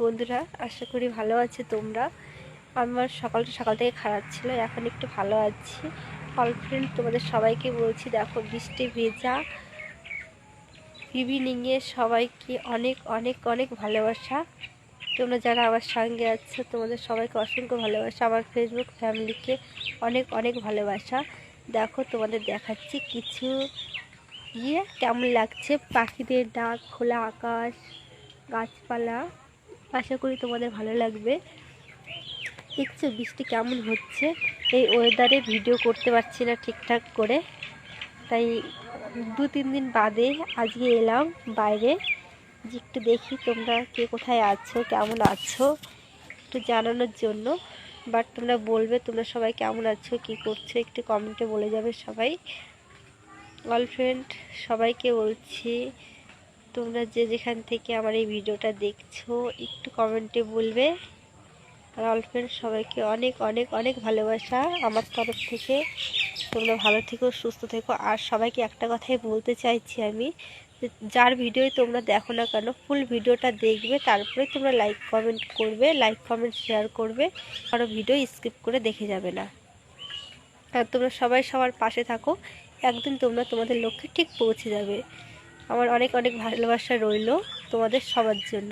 বন্ধুরা, আশা করি ভালো আছে তোমরা। আমার সকাল থেকে খারাপ ছিল, এখন একটু ভালো আছি। অল ফ্রেন্ড, তোমাদের সবাইকে বলছি, দেখো বৃষ্টি ভেজা ইভিনিংয়ে সবাইকে অনেক অনেক অনেক ভালোবাসা। তোমরা যারা আমার সঙ্গে আছো তোমাদের সবাইকে অসংখ্য ভালোবাসা। আমার ফেসবুক ফ্যামিলিকে অনেক অনেক ভালোবাসা। দেখো তোমাদের দেখাচ্ছি কিছু কেমন লাগছে, পাখিদের ডাক, খোলা আকাশ, গাছপালা। আশা করি তোমাদের ভালো লাগবে। দেখছো বৃষ্টি কেমন হচ্ছে, এই ওয়েদারে ভিডিও করতে পারছি না ঠিকঠাক করে, তাই 2-3 দিন বাদে আজকে এলাম বাইরে, যে একটু দেখি তোমরা কে কোথায় আছো, কেমন আছো একটু জানানোর জন্য। বাট তোমরা বলবে তোমরা সবাই কেমন আছো, কি করছো, একটু কমেন্টে বলে যাবে সবাই। অল ফ্রেন্ড, সবাইকে বলছি, তোমরা যে যেখান থেকে আমার এই ভিডিওটা দেখছো একটু কমেন্টে বলবে। আর অল ফ্রেন্ড, সবাইকে অনেক অনেক অনেক ভালোবাসা আমার তরফ থেকে। তোমরা ভালো থেকো, সুস্থ থেকো। আর সবাইকে একটা কথাই বলতে চাইছি আমি, যার ভিডিওই তোমরা দেখো না কেন, ফুল ভিডিওটা দেখবে, তারপরে তোমরা লাইক কমেন্ট করবে, লাইক কমেন্ট শেয়ার করবে, কারো ভিডিও স্কিপ করে দেখে যাবে না। আর তোমরা সবাই সবার পাশে থাকো, একদিন তোমরা তোমাদের লক্ষ্যে ঠিক পৌঁছে যাবে। আমার অনেক অনেক ভালোবাসা রইল তোমাদের সবার জন্য।